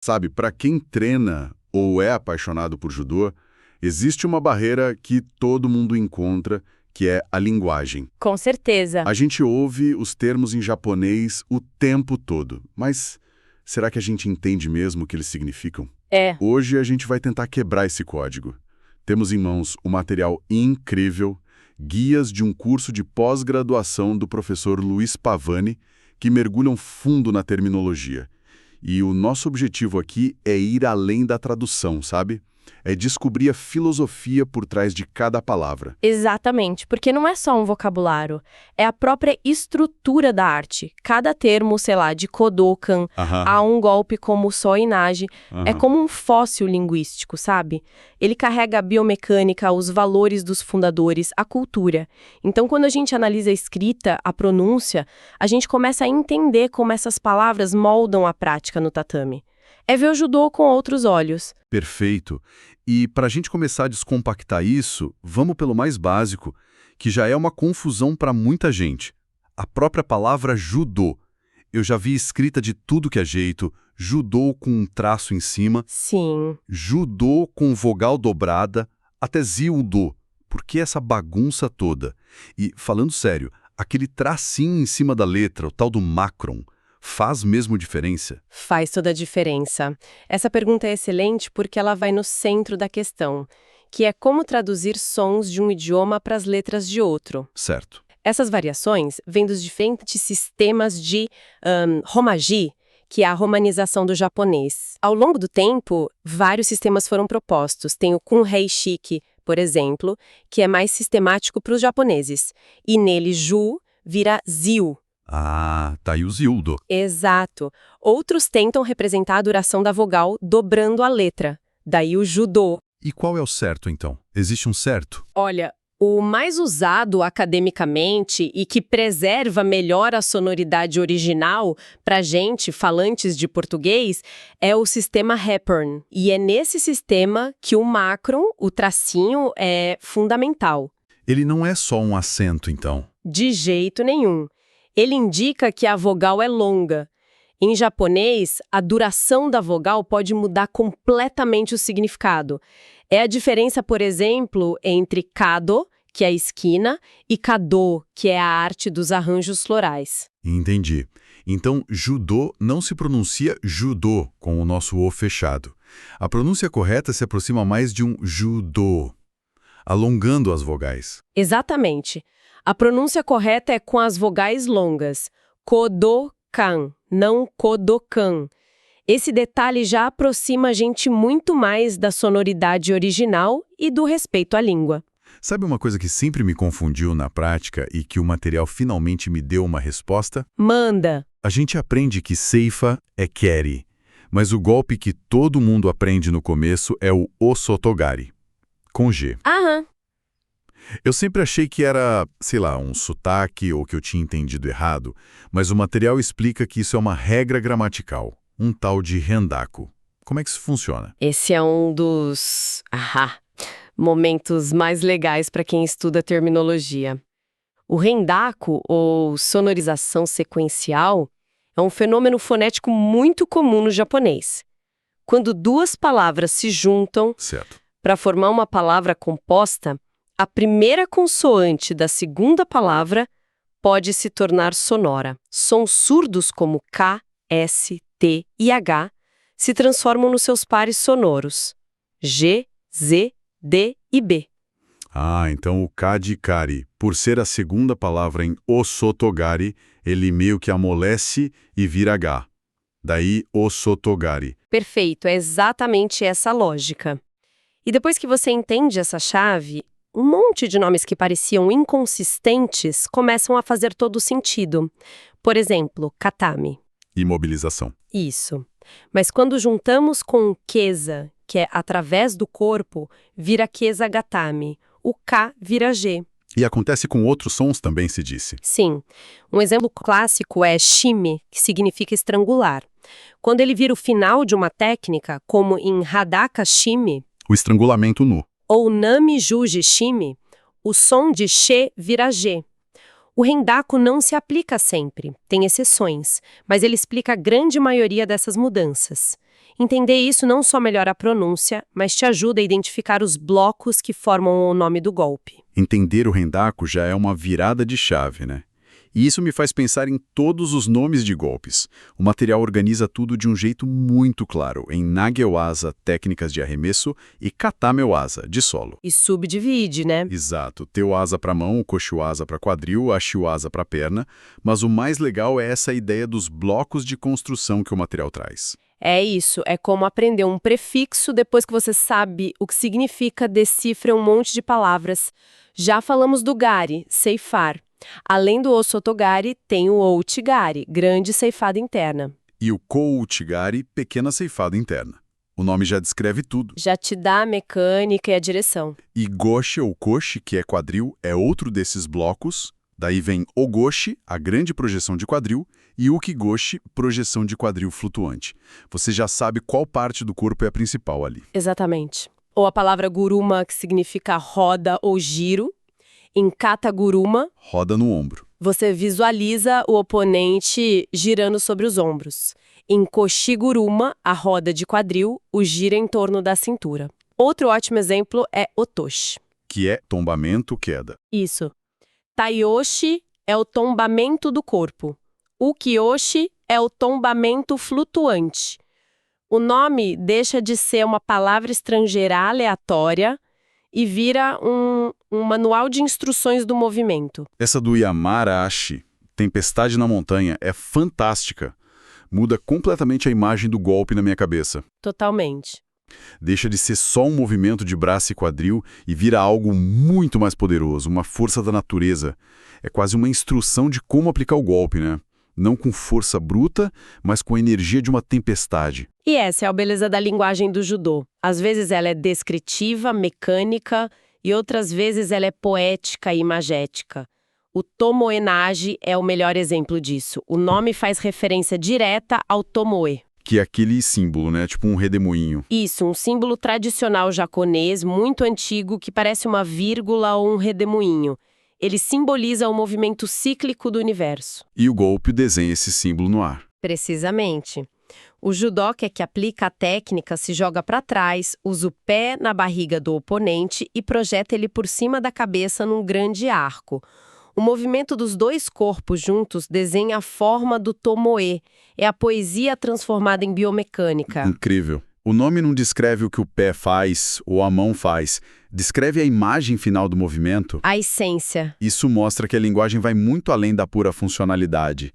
Sabe, para quem treina ou é apaixonado por judô, existe uma barreira que todo mundo encontra, que é a linguagem. Com certeza. A gente ouve os termos em japonês o tempo todo, mas será que a gente entende mesmo o que eles significam? É. Hoje a gente vai tentar quebrar esse código. Temos em mãos um material incrível, guias de um curso de pós-graduação do professor Luiz Pavani, que mergulham fundo na terminologia. E o nosso objetivo aqui é ir além da tradução, sabe? É descobrir a filosofia por trás de cada palavra. Exatamente, porque não é só um vocabulário, é a própria estrutura da arte. Cada termo, sei lá, de Kodokan, há um golpe como o Soinage, é como um fóssil linguístico, sabe? Ele carrega a biomecânica, os valores dos fundadores, a cultura. Então, quando a gente analisa a escrita, a pronúncia, a gente começa a entender como essas palavras moldam a prática no tatame. É ver o judô com outros olhos. Perfeito. E para a gente começar a descompactar isso, vamos pelo mais básico, que já é uma confusão para muita gente. A própria palavra judô. Eu já vi escrita de tudo que é jeito, judô com um traço em cima, Sim. judô com vogal dobrada, até ziudo. Por que essa bagunça toda? E, falando sério, aquele tracinho em cima da letra, o tal do macron, faz mesmo diferença? Faz toda a diferença. Essa pergunta é excelente porque ela vai no centro da questão, que é como traduzir sons de um idioma para as letras de outro. Certo. Essas variações vêm dos diferentes sistemas de romaji, que é a romanização do japonês. Ao longo do tempo, vários sistemas foram propostos. Tem o Kunrei Shiki, por exemplo, que é mais sistemático para os japoneses. E nele, ju vira ziu. Ah, tá aí o ziudo. Exato. Outros tentam representar a duração da vogal dobrando a letra. Daí o judô. E qual é o certo, então? Existe um certo? Olha, o mais usado academicamente e que preserva melhor a sonoridade original para gente, falantes de português, é o sistema Hepburn. E é nesse sistema que o macron, o tracinho, é fundamental. Ele não é só um acento, então. De jeito nenhum. Ele indica que a vogal é longa. Em japonês, a duração da vogal pode mudar completamente o significado. É a diferença, por exemplo, entre kado, que é a esquina, e kado, que é a arte dos arranjos florais. Entendi. Então, judô não se pronuncia judô, com o nosso O fechado. A pronúncia correta se aproxima mais de um judô, alongando as vogais. Exatamente. A pronúncia correta é com as vogais longas. Kodokan, não kodokan. Esse detalhe já aproxima a gente muito mais da sonoridade original e do respeito à língua. Sabe uma coisa que sempre me confundiu na prática e que o material finalmente me deu uma resposta? Manda! A gente aprende que seifa é keri, mas o golpe que todo mundo aprende no começo é o osotogari, com G. Aham. Eu sempre achei que era, sei lá, um sotaque ou que eu tinha entendido errado, mas o material explica que isso é uma regra gramatical, um tal de rendaku. Como é que isso funciona? Esse é um dos momentos mais legais para quem estuda terminologia. O rendaku, ou sonorização sequencial, é um fenômeno fonético muito comum no japonês. Quando duas palavras se juntam para formar uma palavra composta, a primeira consoante da segunda palavra pode se tornar sonora. Sons surdos como K, S, T e H se transformam nos seus pares sonoros, G, Z, D e B. Ah, então o K de kari, por ser a segunda palavra em osotogari, ele meio que amolece e vira H. Daí osotogari. Perfeito, é exatamente essa lógica. E depois que você entende essa chave, um monte de nomes que pareciam inconsistentes começam a fazer todo sentido. Por exemplo, katame. Imobilização. Isso. Mas quando juntamos com kesa, que é através do corpo, vira kesa gatame. O K vira G. E acontece com outros sons também, se disse. Sim. Um exemplo clássico é shime, que significa estrangular. Quando ele vira o final de uma técnica, como em hadaka shime, o estrangulamento nu, ou nami juji shime, o som de she vira G. O rendaku não se aplica sempre, tem exceções, mas ele explica a grande maioria dessas mudanças. Entender isso não só melhora a pronúncia, mas te ajuda a identificar os blocos que formam o nome do golpe. Entender o rendaku já é uma virada de chave, né? E isso me faz pensar em todos os nomes de golpes. O material organiza tudo de um jeito muito claro, em Nage-waza, técnicas de arremesso, e Katame-waza, de solo. E subdivide, né? Exato. Teu-waza para mão, Koshi-waza para quadril, Ashi-waza para perna, mas o mais legal é essa ideia dos blocos de construção que o material traz. É isso, é como aprender um prefixo depois que você sabe o que significa, decifra um monte de palavras. Já falamos do gari, ceifar. Além do osotogari, tem o ouchigari, grande ceifada interna. E o kou-uchigari, pequena ceifada interna. O nome já descreve tudo. Já te dá a mecânica e a direção. E goshi ou koshi, que é quadril, é outro desses blocos. Daí vem ogoshi, a grande projeção de quadril, e ukigoshi, projeção de quadril flutuante. Você já sabe qual parte do corpo é a principal ali. Exatamente. Ou a palavra guruma, que significa roda ou giro. Em kata guruma, roda no ombro. Você visualiza o oponente girando sobre os ombros. Em koshi guruma, a roda de quadril, o gira em torno da cintura. Outro ótimo exemplo é otoshi. Que é tombamento, queda. Isso. Taiyoshi é o tombamento do corpo. Ukiyoshi é o tombamento flutuante. O nome deixa de ser uma palavra estrangeira aleatória e vira um manual de instruções do movimento. Essa do Yamara Ashi, Tempestade na Montanha, é fantástica. Muda completamente a imagem do golpe na minha cabeça. Totalmente. Deixa de ser só um movimento de braço e quadril e vira algo muito mais poderoso, uma força da natureza. É quase uma instrução de como aplicar o golpe, né? Não com força bruta, mas com a energia de uma tempestade. E essa é a beleza da linguagem do judô. Às vezes ela é descritiva, mecânica, e outras vezes ela é poética e imagética. O tomoe-nage é o melhor exemplo disso. O nome faz referência direta ao tomoe. Que é aquele símbolo, né? Tipo um redemoinho. Isso, um símbolo tradicional japonês muito antigo que parece uma vírgula ou um redemoinho. Ele simboliza o movimento cíclico do universo. E o golpe desenha esse símbolo no ar. Precisamente. O judoca que aplica a técnica se joga para trás, usa o pé na barriga do oponente e projeta ele por cima da cabeça num grande arco. O movimento dos dois corpos juntos desenha a forma do tomoe. É a poesia transformada em biomecânica. Incrível. O nome não descreve o que o pé faz ou a mão faz. Descreve a imagem final do movimento. A essência. Isso mostra que a linguagem vai muito além da pura funcionalidade.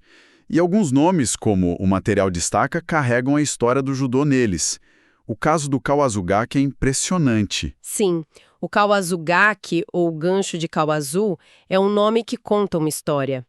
E alguns nomes, como o material destaca, carregam a história do judô neles. O caso do Kawasugaki é impressionante. Sim, o Kawasugaki, ou gancho de Kawazu, é um nome que conta uma história.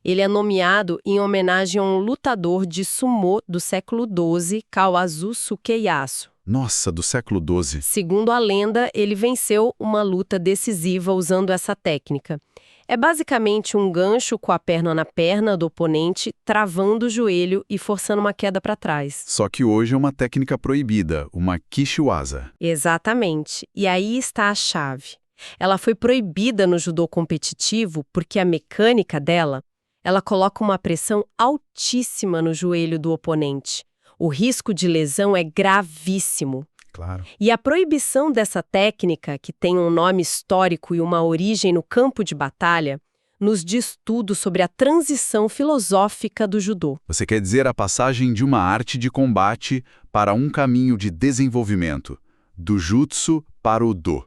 Ele é nomeado em homenagem a um lutador de sumô do século XII, Kawazu Sukeyasu. Nossa, do século XII. Segundo a lenda, ele venceu uma luta decisiva usando essa técnica. É basicamente um gancho com a perna na perna do oponente, travando o joelho e forçando uma queda para trás. Só que hoje é uma técnica proibida, uma Kishiwaza. Exatamente. E aí está a chave. Ela foi proibida no judô competitivo porque a mecânica dela, ela coloca uma pressão altíssima no joelho do oponente. O risco de lesão é gravíssimo. Claro. E a proibição dessa técnica, que tem um nome histórico e uma origem no campo de batalha, nos diz tudo sobre a transição filosófica do judô. Você quer dizer a passagem de uma arte de combate para um caminho de desenvolvimento, do jutsu para o do.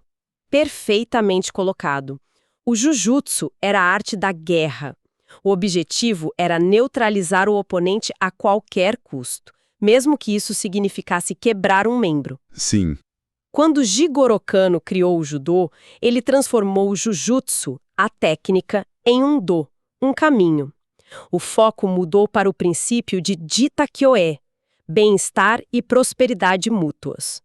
Perfeitamente colocado. O jujutsu era a arte da guerra. O objetivo era neutralizar o oponente a qualquer custo, mesmo que isso significasse quebrar um membro. Sim. Quando Jigoro Kano criou o judô, ele transformou o jujutsu, a técnica, em um do, um caminho. O foco mudou para o princípio de Jita-kyoe, bem-estar e prosperidade mútuas.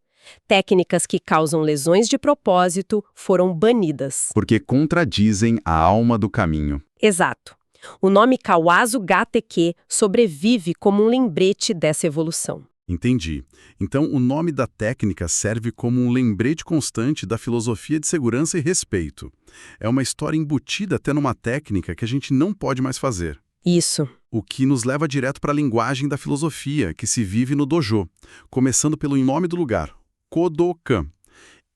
Técnicas que causam lesões de propósito foram banidas. Porque contradizem a alma do caminho. Exato. O nome Kawasugaki sobrevive como um lembrete dessa evolução. Entendi. Então, o nome da técnica serve como um lembrete constante da filosofia de segurança e respeito. É uma história embutida até numa técnica que a gente não pode mais fazer. Isso. O que nos leva direto para a linguagem da filosofia, que se vive no dojo, começando pelo nome do lugar, Kodokan.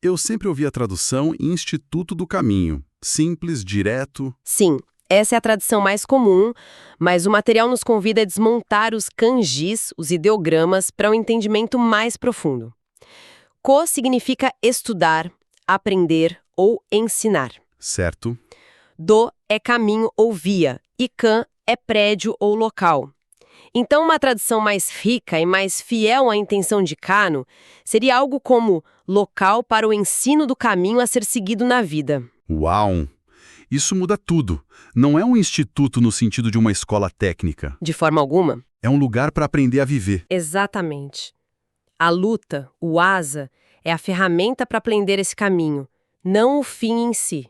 Eu sempre ouvi a tradução Instituto do Caminho, simples, direto. Sim, essa é a tradição mais comum, mas o material nos convida a desmontar os kanjis, os ideogramas, para um entendimento mais profundo. Ko significa estudar, aprender ou ensinar. Certo. Do é caminho ou via, e kan é prédio ou local. Então, uma tradução mais rica e mais fiel à intenção de Kano seria algo como local para o ensino do caminho a ser seguido na vida. Uau! Isso muda tudo. Não é um instituto no sentido de uma escola técnica. De forma alguma? É um lugar para aprender a viver. Exatamente. A luta, o asa, é a ferramenta para aprender esse caminho, não o fim em si.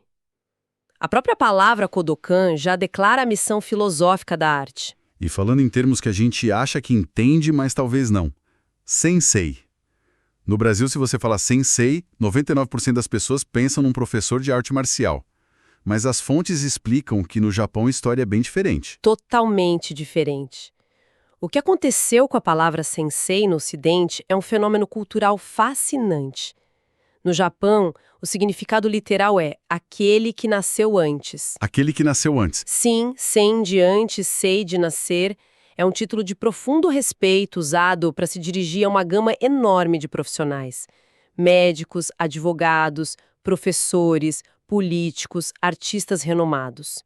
A própria palavra Kodokan já declara a missão filosófica da arte. E falando em termos que a gente acha que entende, mas talvez não. Sensei. No Brasil, se você falar sensei, 99% das pessoas pensam num professor de arte marcial. Mas as fontes explicam que no Japão a história é bem diferente. Totalmente diferente. O que aconteceu com a palavra sensei no Ocidente é um fenômeno cultural fascinante. No Japão, o significado literal é aquele que nasceu antes. Aquele que nasceu antes. Sim, sen de antes, sei de nascer, é um título de profundo respeito usado para se dirigir a uma gama enorme de profissionais. Médicos, advogados, professores, políticos, artistas renomados.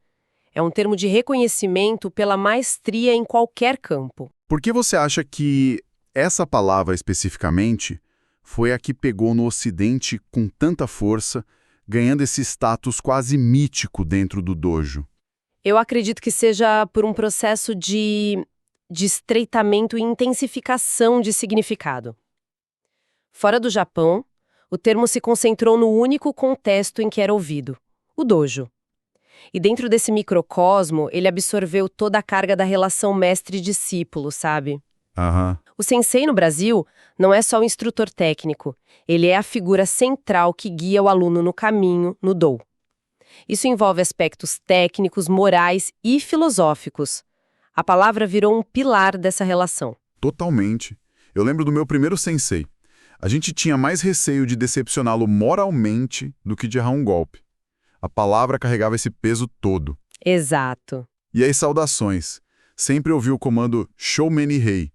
É um termo de reconhecimento pela maestria em qualquer campo. Por que você acha que essa palavra especificamente foi a que pegou no Ocidente com tanta força, ganhando esse status quase mítico dentro do dojo? Eu acredito que seja por um processo de estreitamento e intensificação de significado. Fora do Japão, o termo se concentrou no único contexto em que era ouvido, o dojo. E dentro desse microcosmo, ele absorveu toda a carga da relação mestre-discípulo, sabe? Aham. O sensei no Brasil não é só o instrutor técnico, ele é a figura central que guia o aluno no caminho, no dou. Isso envolve aspectos técnicos, morais e filosóficos. A palavra virou um pilar dessa relação. Totalmente. Eu lembro do meu primeiro sensei. A gente tinha mais receio de decepcioná-lo moralmente do que de errar um golpe. A palavra carregava esse peso todo. Exato. E as saudações. Sempre ouvi o comando Shoumen Rei.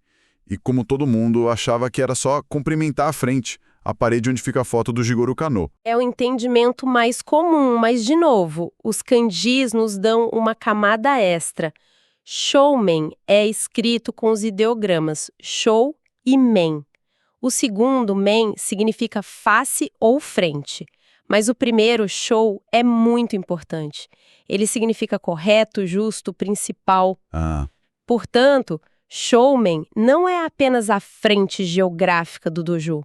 E como todo mundo, achava que era só cumprimentar a frente, a parede onde fica a foto do Jigoro Kano. É o entendimento mais comum, mas, de novo, os kanjis nos dão uma camada extra. Shoumen é escrito com os ideogramas shou e men. O segundo, men, significa face ou frente. Mas o primeiro, shou, é muito importante. Ele significa correto, justo, principal. Portanto, shoumen não é apenas a frente geográfica do dojo.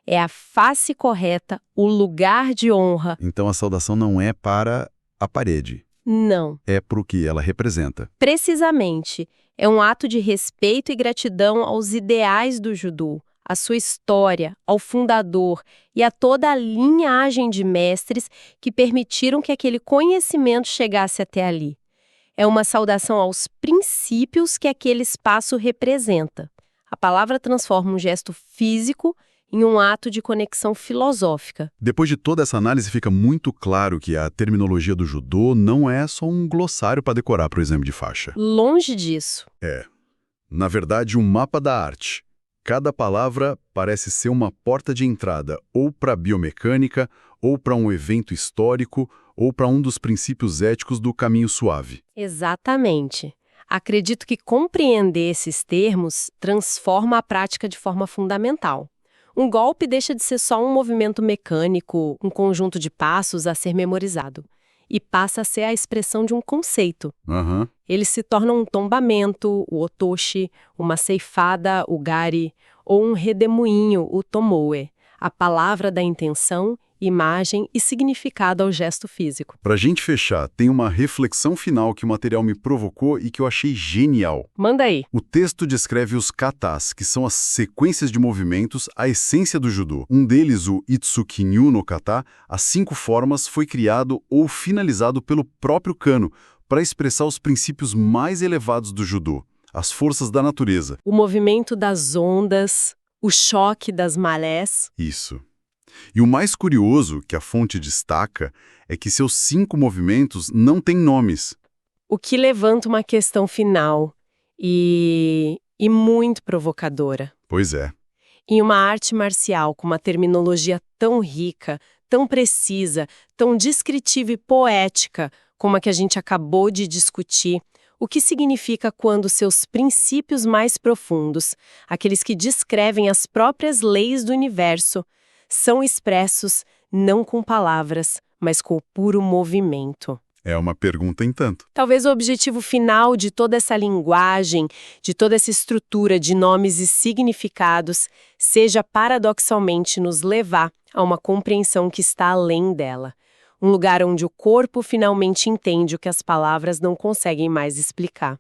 É a face correta, o lugar de honra. Então a saudação não é para a parede. Não. É para o que ela representa. Precisamente. É um ato de respeito e gratidão aos ideais do judô, à sua história, ao fundador e a toda a linhagem de mestres que permitiram que aquele conhecimento chegasse até ali. É uma saudação aos princípios que aquele espaço representa. A palavra transforma um gesto físico em um ato de conexão filosófica. Depois de toda essa análise, fica muito claro que a terminologia do judô não é só um glossário para decorar para o exame de faixa. Longe disso. É, na verdade, um mapa da arte. Cada palavra parece ser uma porta de entrada, ou para a biomecânica, ou para um evento histórico, ou para um dos princípios éticos do caminho suave. Exatamente. Acredito que compreender esses termos transforma a prática de forma fundamental. Um golpe deixa de ser só um movimento mecânico, um conjunto de passos a ser memorizado, e passa a ser a expressão de um conceito. Ele se torna um tombamento, o otoshi, uma ceifada, o gari, ou um redemoinho, o tomoe, a palavra da intenção, imagem e significado ao gesto físico. Pra gente fechar, tem uma reflexão final que o material me provocou e que eu achei genial. Manda aí. O texto descreve os katas, que são as sequências de movimentos, a essência do judô. Um deles, o Itsuki-nyu no kata, as 5 formas, foi criado ou finalizado pelo próprio Kano, para expressar os princípios mais elevados do judô, as forças da natureza. O movimento das ondas, o choque das marés. Isso. E o mais curioso que a fonte destaca é que seus 5 movimentos não têm nomes. O que levanta uma questão final e muito provocadora. Pois é. Em uma arte marcial com uma terminologia tão rica, tão precisa, tão descritiva e poética como a que a gente acabou de discutir, o que significa quando seus princípios mais profundos, aqueles que descrevem as próprias leis do universo, são expressos não com palavras, mas com o puro movimento? É uma pergunta em tanto. Talvez o objetivo final de toda essa linguagem, de toda essa estrutura de nomes e significados, seja paradoxalmente nos levar a uma compreensão que está além dela. Um lugar onde o corpo finalmente entende o que as palavras não conseguem mais explicar.